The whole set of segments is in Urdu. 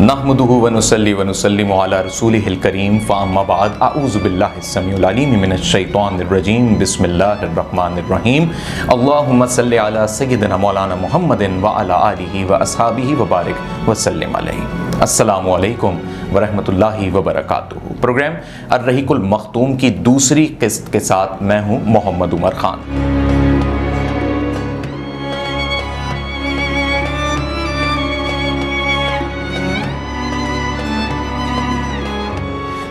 نحمدہ ونصلی ونسلم علی رسولہ الکریم فاما بعد اعوذ باللہ السمیع العلیم من الشیطان الرجیم بسم اللہ الرحمن الرحیم اللہم صلی علی سیدنا مولانا محمد وعلی آلہ واصحابہ وبارک وسلم علیہ۔ السلام علیکم ورحمۃ اللہ وبرکاتہ۔ پروگرام الرحیق المختوم کی دوسری قسط کے ساتھ میں ہوں محمد عمر خان۔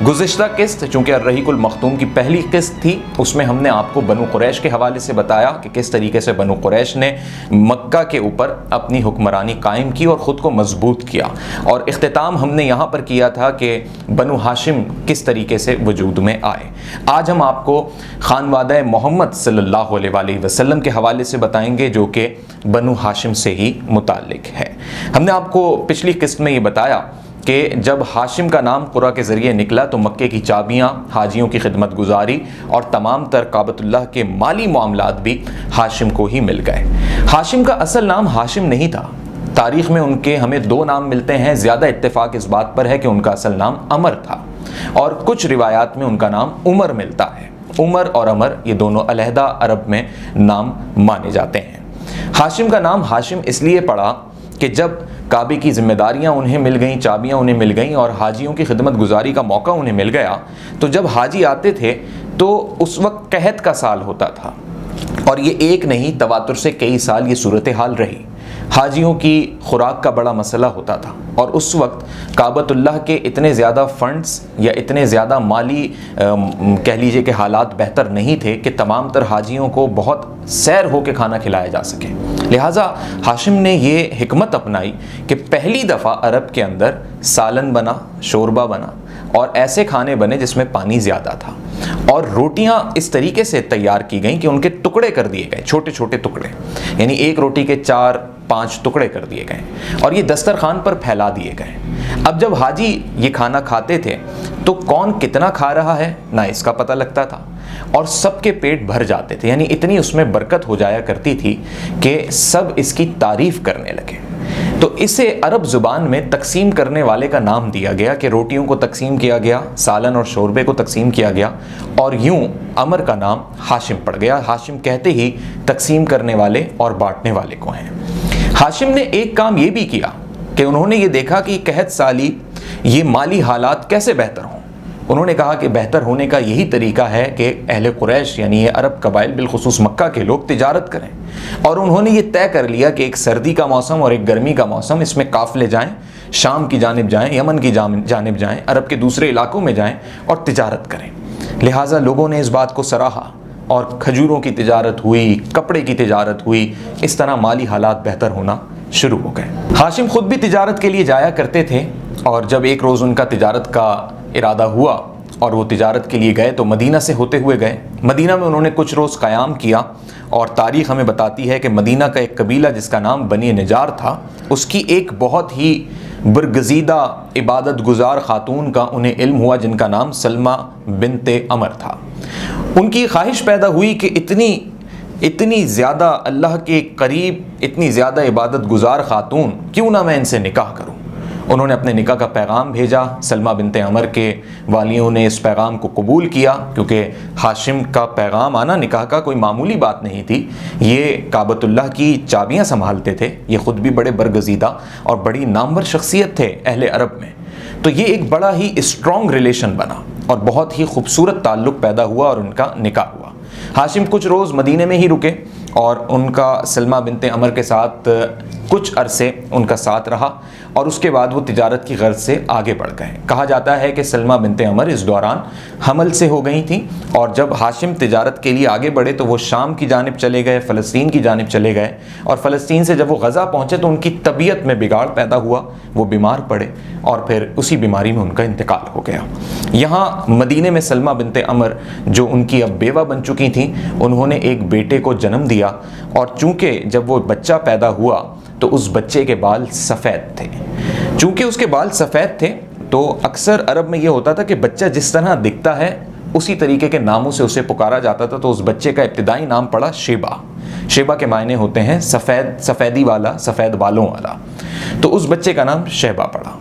گزشتہ قسط چونکہ الرحیق المختوم کی پہلی قسط تھی، اس میں ہم نے آپ کو بنو قریش کے حوالے سے بتایا کہ کس طریقے سے بنو قریش نے مکہ کے اوپر اپنی حکمرانی قائم کی اور خود کو مضبوط کیا، اور اختتام ہم نے یہاں پر کیا تھا کہ بنو ہاشم کس طریقے سے وجود میں آئے۔ آج ہم آپ کو خانوادہ محمد صلی اللہ علیہ وآلہ وسلم کے حوالے سے بتائیں گے جو کہ بنو ہاشم سے ہی متعلق ہے۔ ہم نے آپ کو پچھلی قسط میں یہ بتایا کہ جب ہاشم کا نام قرہ کے ذریعے نکلا تو مکے کی چابیاں، حاجیوں کی خدمت گزاری اور تمام تر کعبۃ اللہ کے مالی معاملات بھی ہاشم کو ہی مل گئے۔ ہاشم کا اصل نام ہاشم نہیں تھا۔ تاریخ میں ان کے ہمیں دو نام ملتے ہیں، زیادہ اتفاق اس بات پر ہے کہ ان کا اصل نام عمر تھا، اور کچھ روایات میں ان کا نام عمر ملتا ہے۔ عمر اور عمر یہ دونوں علیحدہ عرب میں نام مانے جاتے ہیں۔ ہاشم کا نام ہاشم اس لیے پڑا کہ جب کعبے کی ذمہ داریاں انہیں مل گئیں، چابیاں انہیں مل گئیں اور حاجیوں کی خدمت گزاری کا موقع انہیں مل گیا، تو جب حاجی آتے تھے تو اس وقت قحط کا سال ہوتا تھا، اور یہ ایک نہیں تواتر سے کئی سال یہ صورتحال رہی۔ حاجیوں کی خوراک کا بڑا مسئلہ ہوتا تھا، اور اس وقت کعبۃ اللہ کے اتنے زیادہ فنڈز یا اتنے زیادہ مالی کہہ لیجئے کہ حالات بہتر نہیں تھے کہ تمام تر حاجیوں کو بہت سیر ہو کے کھانا کھلایا جا سکے۔ لہٰذا ہاشم نے یہ حکمت اپنائی کہ پہلی دفعہ عرب کے اندر سالن بنا، شوربہ بنا، اور ایسے کھانے بنے جس میں پانی زیادہ تھا، اور روٹیاں اس طریقے سے تیار کی گئیں کہ ان کے ٹکڑے کر دیے گئے، چھوٹے چھوٹے ٹکڑے، یعنی ایک روٹی کے 4-5 ٹکڑے کر دیے گئے اور یہ دسترخوان پر پھیلا دیے گئے۔ اب جب حاجی یہ کھانا کھاتے تھے تو کون کتنا کھا رہا ہے نہ اس کا پتہ لگتا تھا، اور سب کے پیٹ بھر جاتے تھے، یعنی اتنی اس میں برکت ہو جایا کرتی تھی کہ سب اس کی تعریف کرنے لگے۔ تو اسے عرب زبان میں تقسیم کرنے والے کا نام دیا گیا کہ روٹیوں کو تقسیم کیا گیا، سالن اور شوربے کو تقسیم کیا گیا، اور یوں عمر کا نام ہاشم پڑ گیا۔ ہاشم کہتے ہی تقسیم کرنے والے اور بانٹنے والے کو ہیں۔ ہاشم نے ایک کام یہ بھی کیا کہ انہوں نے یہ دیکھا کہ قحط سالی، یہ مالی حالات کیسے بہتر ہوں۔ انہوں نے کہا کہ بہتر ہونے کا یہی طریقہ ہے کہ اہل قریش یعنی یہ عرب قبائل بالخصوص مکہ کے لوگ تجارت کریں، اور انہوں نے یہ طے کر لیا کہ ایک سردی کا موسم اور ایک گرمی کا موسم، اس میں قافلے جائیں، شام کی جانب جائیں، یمن کی جانب جائیں، عرب کے دوسرے علاقوں میں جائیں اور تجارت کریں۔ لہٰذا لوگوں نے اس بات کو سراہا اور کھجوروں کی تجارت ہوئی، کپڑے کی تجارت ہوئی، اس طرح مالی حالات بہتر ہونا شروع ہو گئے۔ ہاشم خود بھی تجارت کے لیے جایا کرتے تھے، اور جب ایک روز ان کا تجارت کا ارادہ ہوا اور وہ تجارت کے لیے گئے تو مدینہ سے ہوتے ہوئے گئے۔ مدینہ میں انہوں نے کچھ روز قیام کیا، اور تاریخ ہمیں بتاتی ہے کہ مدینہ کا ایک قبیلہ جس کا نام بنی نجار تھا، اس کی ایک بہت ہی برگزیدہ عبادت گزار خاتون کا انہیں علم ہوا جن کا نام سلمہ بنت عمر تھا۔ ان کی خواہش پیدا ہوئی کہ اتنی زیادہ اللہ کے قریب، اتنی زیادہ عبادت گزار خاتون، کیوں نہ میں ان سے نکاح کروں۔ انہوں نے اپنے نکاح کا پیغام بھیجا۔ سلمہ بنت عمر کے والیوں نے اس پیغام کو قبول کیا، کیونکہ ہاشم کا پیغام آنا نکاح کا کوئی معمولی بات نہیں تھی۔ یہ کعبۃ اللہ کی چابیاں سنبھالتے تھے، یہ خود بھی بڑے برگزیدہ اور بڑی نامور شخصیت تھے اہل عرب میں، تو یہ ایک بڑا ہی اسٹرانگ ریلیشن بنا اور بہت ہی خوبصورت تعلق پیدا ہوا اور ان کا نکاح ہوا۔ ہاشم کچھ روز مدینے میں ہی رکے، اور ان کا سلمہ بنت عمر کے ساتھ کچھ عرصے ان کا ساتھ رہا، اور اس کے بعد وہ تجارت کی غرض سے آگے بڑھ گئے۔ کہا جاتا ہے کہ سلمہ بنت عمر اس دوران حمل سے ہو گئی تھیں، اور جب ہاشم تجارت کے لیے آگے بڑھے تو وہ شام کی جانب چلے گئے، فلسطین کی جانب چلے گئے، اور فلسطین سے جب وہ غزہ پہنچے تو ان کی طبیعت میں بگاڑ پیدا ہوا، وہ بیمار پڑے، اور پھر اسی بیماری میں ان کا انتقال ہو گیا۔ یہاں مدینے میں سلمہ بنت عمر جو ان کی اب بیوہ بن چکی تھیں، انہوں نے ایک بیٹے کو جنم دیا، اور چونکہ جب وہ بچہ پیدا ہوا تو اس بچے کے بال سفید تھے۔ چونکہ اس کے بال سفید تھے تو اکثر عرب میں یہ ہوتا تھا کہ بچہ جس طرح دکھتا ہے اسی طریقے کے ناموں سے اسے پکارا جاتا تھا، تو اس بچے کا ابتدائی نام پڑا شیبہ۔ شیبہ کے معنی ہوتے ہیں سفیدی والا، سفید بالوں والا، تو اس بچے کا نام شیبہ پڑا۔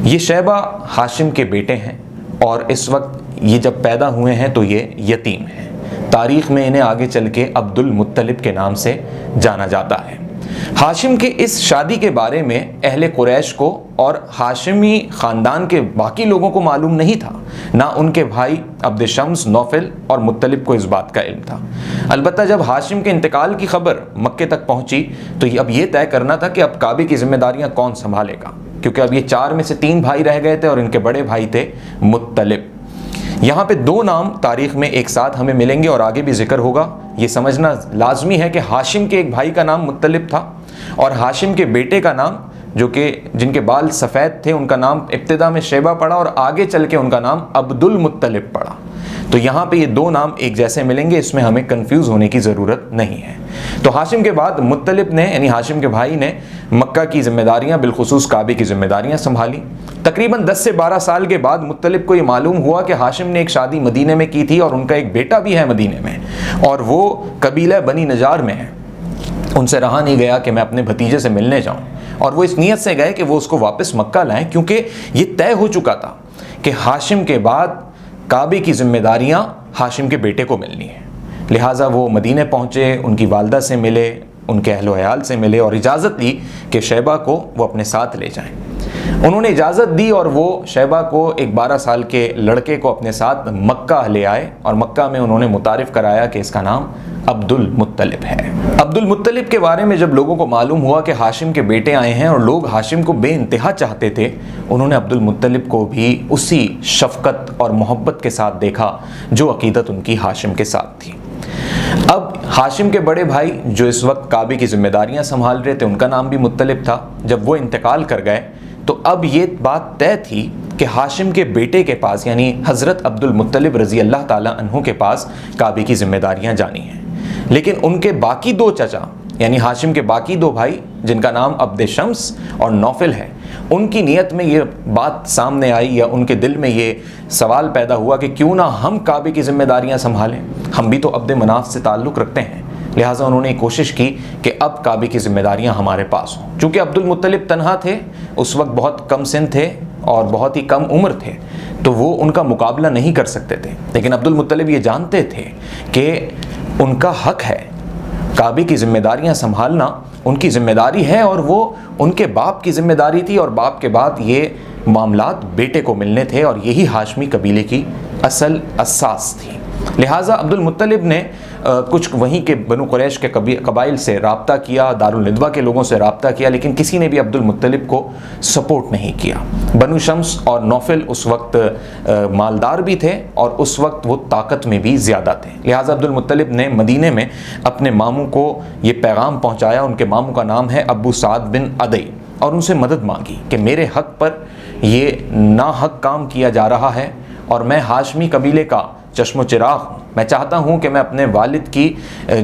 یہ شیبہ ہاشم کے بیٹے ہیں اور اس وقت یہ جب پیدا ہوئے ہیں تو یہ یتیم ہیں۔ تاریخ میں انہیں آگے چل کے عبد المطلب کے نام سے جانا جاتا ہے۔ ہاشم کے اس شادی کے بارے میں اہل قریش کو اور ہاشمی خاندان کے باقی لوگوں کو معلوم نہیں تھا، نہ ان کے بھائی عبد شمس، نوفل اور مطلب کو اس بات کا علم تھا۔ البتہ جب ہاشم کے انتقال کی خبر مکے تک پہنچی تو اب یہ طے کرنا تھا کہ اب کعبے کی ذمہ داریاں کون سنبھالے گا، کیونکہ اب یہ 4 میں سے 3 بھائی رہ گئے تھے اور ان کے بڑے بھائی تھے مطلب۔ یہاں پہ 2 نام تاریخ میں ایک ساتھ ہمیں ملیں گے اور آگے بھی ذکر ہوگا۔ یہ سمجھنا لازمی ہے کہ ہاشم کے ایک بھائی کا نام مطلب تھا اور ہاشم کے بیٹے کا نام، جو کہ جن کے بال سفید تھے، ان کا نام ابتدا میں شیبہ پڑا اور آگے چل کے ان کا نام عبد المطلب پڑا۔ تو یہاں پہ یہ 2 نام ایک جیسے ملیں گے، اس میں ہمیں کنفیوز ہونے کی ضرورت نہیں ہے۔ تو ہاشم کے بعد مطلب نے، یعنی ہاشم کے بھائی نے مکہ کی ذمہ داریاں، بالخصوص کعبے کی ذمہ داریاں سنبھالی۔ تقریباً 10 سے 12 سال کے بعد مطلب کو یہ معلوم ہوا کہ ہاشم نے ایک شادی مدینے میں کی تھی اور ان کا ایک بیٹا بھی ہے مدینے میں، اور وہ قبیلہ بنی نجار میں ہے۔ ان سے رہا نہیں گیا کہ میں اپنے بھتیجے سے ملنے جاؤں، اور وہ اس نیت سے گئے کہ وہ اس کو واپس مکہ لائیں، کیونکہ یہ طے ہو چکا تھا کہ ہاشم کے بعد کعبے کی ذمہ داریاں ہاشم کے بیٹے کو ملنی ہیں۔ لہٰذا وہ مدینے پہنچے، ان کی والدہ سے ملے، ان کے اہل و عیال سے ملے اور اجازت لی کہ شیبہ کو وہ اپنے ساتھ لے جائیں۔ انہوں نے اجازت دی اور وہ شیبہ کو، ایک 12 سال کے لڑکے کو اپنے ساتھ مکہ لے آئے، اور مکہ میں انہوں نے متعارف کرایا کہ اس کا نام عبد المطلب ہے۔ عبد المطلب کے بارے میں جب لوگوں کو معلوم ہوا کہ ہاشم کے بیٹے آئے ہیں اور لوگ ہاشم کو بے انتہا چاہتے تھے، انہوں نے عبد المطلب کو بھی اسی شفقت اور محبت کے ساتھ دیکھا جو عقیدت ان کی ہاشم کے ساتھ تھی۔ اب ہاشم کے بڑے بھائی جو اس وقت کعبے کی ذمہ داریاں سنبھال رہے تھے، ان کا نام بھی مطلب تھا۔ جب وہ انتقال کر گئے تو اب یہ بات طے تھی کہ ہاشم کے بیٹے کے پاس، یعنی حضرت عبد المطلب رضی اللہ تعالیٰ عنہ کے پاس کعبے کی ذمہ داریاں جانی ہیں۔ لیکن ان کے باقی 2 چچا، یعنی ہاشم کے باقی 2 بھائی جن کا نام عبد شمس اور نوفل ہے، ان کی نیت میں یہ بات سامنے آئی، یا ان کے دل میں یہ سوال پیدا ہوا کہ کیوں نہ ہم کعبے کی ذمہ داریاں سنبھالیں، ہم بھی تو عبد مناف سے تعلق رکھتے ہیں۔ لہٰذا انہوں نے کوشش کی کہ اب کعبے کی ذمہ داریاں ہمارے پاس ہوں۔ چونکہ عبد المطلب تنہا تھے، اس وقت بہت کم سن تھے اور بہت ہی کم عمر تھے، تو وہ ان کا مقابلہ نہیں کر سکتے تھے۔ لیکن عبد المطلب یہ جانتے تھے کہ ان کا حق ہے، کعبے کی ذمہ داریاں سنبھالنا ان کی ذمہ داری ہے، اور وہ ان کے باپ کی ذمہ داری تھی، اور باپ کے بعد یہ معاملات بیٹے کو ملنے تھے، اور یہی ہاشمی قبیلے کی اصل اساس تھی۔ لہٰذا عبد المطلب نے کچھ وہیں کے بنو قریش کے قبائل سے رابطہ کیا، دارالندوہ کے لوگوں سے رابطہ کیا، لیکن کسی نے بھی عبد المطلب کو سپورٹ نہیں کیا۔ بنو شمس اور نوفل اس وقت مالدار بھی تھے اور اس وقت وہ طاقت میں بھی زیادہ تھے۔ لہٰذا عبد المطلب نے مدینے میں اپنے ماموں کو یہ پیغام پہنچایا، ان کے ماموں کا نام ہے ابو سعد بن عدی، اور ان سے مدد مانگی کہ میرے حق پر یہ ناحق کام کیا جا رہا ہے، اور میں ہاشمی قبیلے کا چشم و چراغ ہوں۔ میں چاہتا ہوں کہ میں اپنے والد کی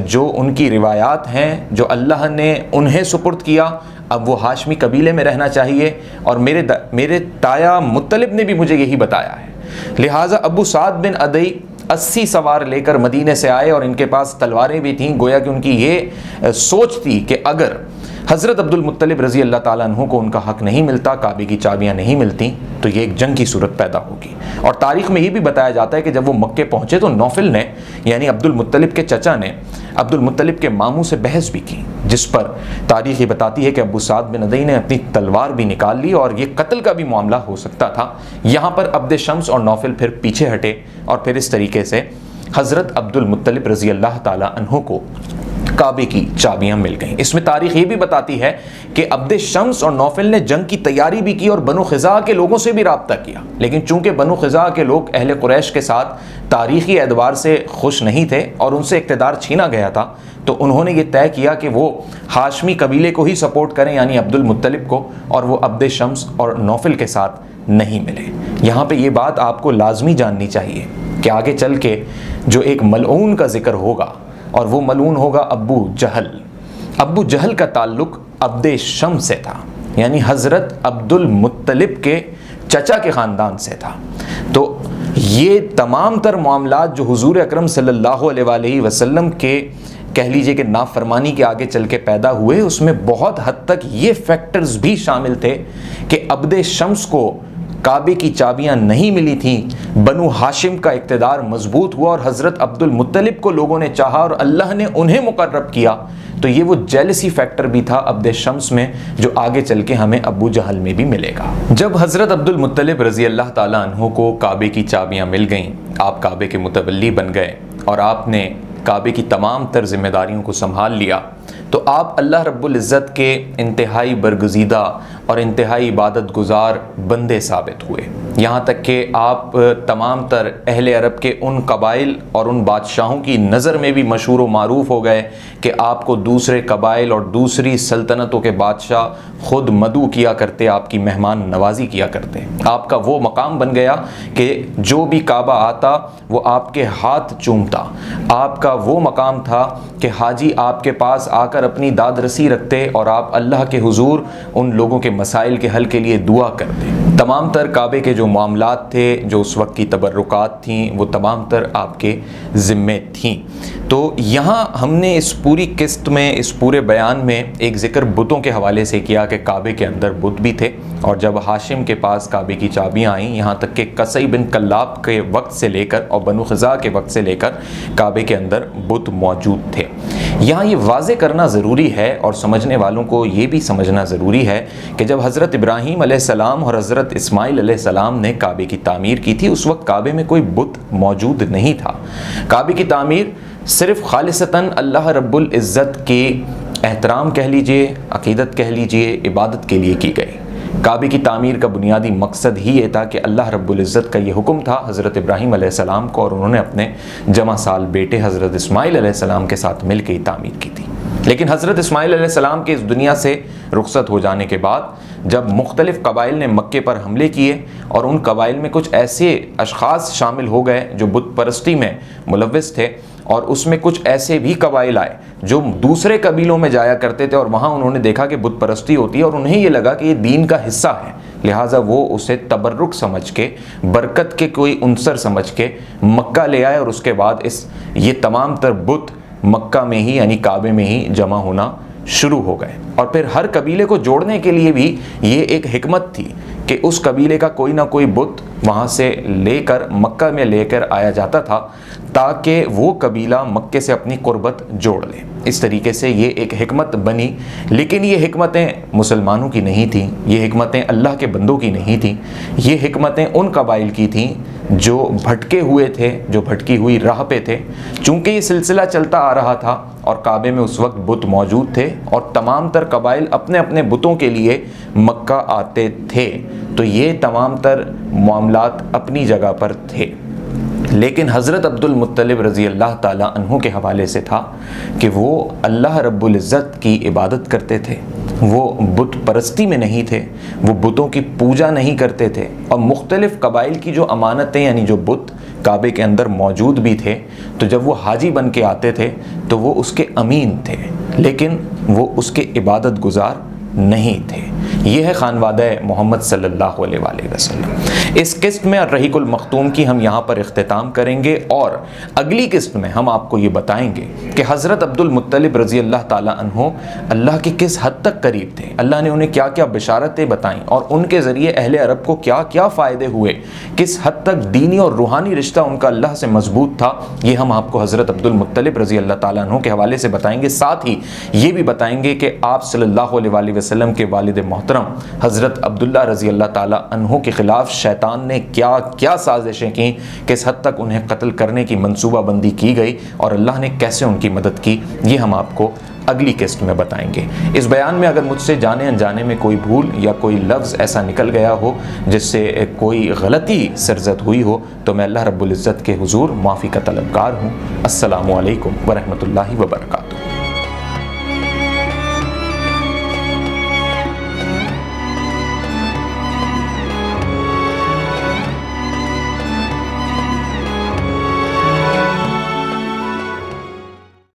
جو ان کی روایات ہیں، جو اللہ نے انہیں سپرد کیا، اب وہ ہاشمی قبیلے میں رہنا چاہیے، اور میرے تایا مطلب نے بھی مجھے یہی بتایا ہے۔ لہٰذا ابو سعد بن عدی 80 سوار لے کر مدینے سے آئے، اور ان کے پاس تلواریں بھی تھیں۔ گویا کہ ان کی یہ سوچ تھی کہ اگر حضرت عبد المطلب رضی اللہ تعالیٰ عنہ کو ان کا حق نہیں ملتا، کعبے کی چابیاں نہیں ملتی، تو یہ ایک جنگ کی صورت پیدا ہوگی۔ اور تاریخ میں یہ بھی بتایا جاتا ہے کہ جب وہ مکے پہنچے تو نوفل نے، یعنی عبد المطلب کے چچا نے، عبد المطلب کے ماموں سے بحث بھی کی، جس پر تاریخ یہ بتاتی ہے کہ ابو سعد بن عدی نے اپنی تلوار بھی نکال لی، اور یہ قتل کا بھی معاملہ ہو سکتا تھا۔ یہاں پر عبد شمس اور نوفل پھر پیچھے ہٹے، اور پھر اس طریقے سے حضرت عبد المطلب رضی اللہ تعالیٰ عنہ کو کعبے کی چابیاں مل گئیں۔ اس میں تاریخ یہ بھی بتاتی ہے کہ عبد شمس اور نوفل نے جنگ کی تیاری بھی کی اور بنو خزاعہ کے لوگوں سے بھی رابطہ کیا، لیکن چونکہ بنو خزاعہ کے لوگ اہل قریش کے ساتھ تاریخی اعتبار سے خوش نہیں تھے اور ان سے اقتدار چھینا گیا تھا، تو انہوں نے یہ طے کیا کہ وہ ہاشمی قبیلے کو ہی سپورٹ کریں، یعنی عبد المطلب کو، اور وہ عبد شمس اور نوفل کے ساتھ نہیں ملے۔ یہاں پہ یہ بات آپ کو لازمی جاننی چاہیے کہ آگے چل کے جو ایک ملعون کا ذکر ہوگا، اور وہ ملعون ہوگا ابو جہل۔ ابو جہل کا تعلق عبد شمس سے تھا، یعنی حضرت عبد المطلب کے چچا کے خاندان سے تھا۔ تو یہ تمام تر معاملات جو حضور اکرم صلی اللہ علیہ وآلہ وسلم کے کہہ لیجئے کہ نافرمانی کے آگے چل کے پیدا ہوئے، اس میں بہت حد تک یہ فیکٹرز بھی شامل تھے کہ عبد شمس کو کعبے کی چابیاں نہیں ملی تھیں، بنو ہاشم کا اقتدار مضبوط ہوا اور حضرت عبد المطلب کو لوگوں نے چاہا اور اللہ نے انہیں مقرب کیا، تو یہ وہ جیلسی فیکٹر بھی تھا عبد شمس میں جو آگے چل کے ہمیں ابو جہل میں بھی ملے گا۔ جب حضرت عبد المطلب رضی اللہ تعالیٰ عنہ کو کعبے کی چابیاں مل گئیں، آپ کعبے کے متولی بن گئے اور آپ نے کعبے کی تمام تر ذمہ داریوں کو سنبھال لیا، تو آپ اللہ رب العزت کے انتہائی برگزیدہ اور انتہائی عبادت گزار بندے ثابت ہوئے، یہاں تک کہ آپ تمام تر اہل عرب کے ان قبائل اور ان بادشاہوں کی نظر میں بھی مشہور و معروف ہو گئے کہ آپ کو دوسرے قبائل اور دوسری سلطنتوں کے بادشاہ خود مدعو کیا کرتے، آپ کی مہمان نوازی کیا کرتے۔ آپ کا وہ مقام بن گیا کہ جو بھی کعبہ آتا وہ آپ کے ہاتھ چومتا، آپ کا وہ مقام تھا کہ حاجی آپ کے پاس آ کر اپنی داد رسی رکھتے اور آپ اللہ کے حضور ان لوگوں کے مسائل کے حل کے لیے دعا کرتے۔ تمام تر کعبے کے جو معاملات تھے، جو اس وقت کی تبرکات تھیں، وہ تمام تر آپ کے ذمے تھیں۔ تو یہاں ہم نے اس پوری قسط میں، اس پورے بیان میں ایک ذکر بتوں کے حوالے سے کیا کہ کعبے کے اندر بت بھی تھے، اور جب ہاشم کے پاس کعبے کی چابیاں آئیں، یہاں تک کہ قصی بن کلاب کے وقت سے لے کر اور بنو خزاع کے وقت سے لے کر کعبے کے اندر بت موجود تھے۔ یہاں یہ واضح کرنا ضروری ہے اور سمجھنے والوں کو یہ بھی سمجھنا ضروری ہے کہ جب حضرت ابراہیم علیہ السلام اور حضرت اسماعیل علیہ السلام نے کعبے کی تعمیر کی تھی، اس وقت کعبے میں کوئی بت موجود نہیں تھا۔ کعبے کی تعمیر صرف خالصتاً اللہ رب العزت کے احترام کہہ لیجئے، عقیدت کہہ لیجئے، عبادت کے لیے کی گئی۔ کعبے کی تعمیر کا بنیادی مقصد ہی یہ تھا کہ اللہ رب العزت کا یہ حکم تھا حضرت ابراہیم علیہ السلام کو، اور انہوں نے اپنے جمع سال بیٹے حضرت اسماعیل علیہ السلام کے ساتھ مل کے تعمیر کی تھی۔ لیکن حضرت اسماعیل علیہ السلام کے اس دنیا سے رخصت ہو جانے کے بعد جب مختلف قبائل نے مکے پر حملے کیے اور ان قبائل میں کچھ ایسے اشخاص شامل ہو گئے جو بت پرستی میں ملوث تھے، اور اس میں کچھ ایسے بھی قبائل آئے جو دوسرے قبیلوں میں جایا کرتے تھے اور وہاں انہوں نے دیکھا کہ بت پرستی ہوتی ہے اور انہیں یہ لگا کہ یہ دین کا حصہ ہے، لہٰذا وہ اسے تبرک سمجھ کے، برکت کے کوئی عنصر سمجھ کے مکہ لے آئے، اور اس کے بعد یہ تمام تر بت مکہ میں ہی یعنی کعبے میں ہی جمع ہونا شروع ہو گئے۔ اور پھر ہر قبیلے کو جوڑنے کے لیے بھی یہ ایک حکمت تھی کہ اس قبیلے کا کوئی نہ کوئی بت وہاں سے لے کر مکہ میں لے کر آیا جاتا تھا تاکہ وہ قبیلہ مکے سے اپنی قربت جوڑ لے۔ اس طریقے سے یہ ایک حکمت بنی، لیکن یہ حکمتیں مسلمانوں کی نہیں تھیں، یہ حکمتیں اللہ کے بندوں کی نہیں تھیں، یہ حکمتیں ان قبائل کی تھیں جو بھٹکے ہوئے تھے، جو بھٹکی ہوئی راہ پہ تھے۔ چونکہ یہ سلسلہ چلتا آ رہا تھا اور کعبے میں اس وقت بت موجود تھے اور تمام تر قبائل اپنے اپنے بتوں کے لیے مکہ آتے تھے، تو یہ تمام تر معاملات اپنی جگہ پر تھے۔ لیکن حضرت عبد المطلب رضی اللہ تعالیٰ عنہ کے حوالے سے تھا کہ وہ اللہ رب العزت کی عبادت کرتے تھے، وہ بت پرستی میں نہیں تھے، وہ بتوں کی پوجا نہیں کرتے تھے، اور مختلف قبائل کی جو امانتیں یعنی جو بت کعبے کے اندر موجود بھی تھے، تو جب وہ حاجی بن کے آتے تھے تو وہ اس کے امین تھے، لیکن وہ اس کے عبادت گزار نہیں تھے۔ یہ ہے خانوادہ محمد صلی اللہ علیہ وآلہ وسلم۔ اس قسط میں الرحیق المختوم کی ہم یہاں پر اختتام کریں گے، اور اگلی قسط میں ہم آپ کو یہ بتائیں گے کہ حضرت عبد المطلب رضی اللہ تعالیٰ عنہ اللہ کے کس حد تک قریب تھے، اللہ نے انہیں کیا کیا بشارتیں بتائیں اور ان کے ذریعے اہل عرب کو کیا کیا فائدے ہوئے، کس حد تک دینی اور روحانی رشتہ ان کا اللہ سے مضبوط تھا، یہ ہم آپ کو حضرت عبد المطلب رضی اللہ تعالیٰ عنہ کے حوالے سے بتائیں گے۔ ساتھ ہی یہ بھی بتائیں گے کہ آپ صلی اللہ علیہ وآلہ وسلم کے والد محترم حضرت عبداللہ رضی اللہ تعالیٰ عنہ کے خلاف شیطان نے کیا کیا سازشیں کی، کس حد تک انہیں قتل کرنے کی منصوبہ بندی کی گئی اور اللہ نے کیسے ان کی مدد کی، یہ ہم آپ کو اگلی قسط میں بتائیں گے۔ اس بیان میں اگر مجھ سے جانے انجانے میں کوئی بھول یا کوئی لفظ ایسا نکل گیا ہو جس سے کوئی غلطی سرزد ہوئی ہو تو میں اللہ رب العزت کے حضور معافی کا طلبگار ہوں۔ السلام علیکم ورحمۃ اللہ وبرکاتہ۔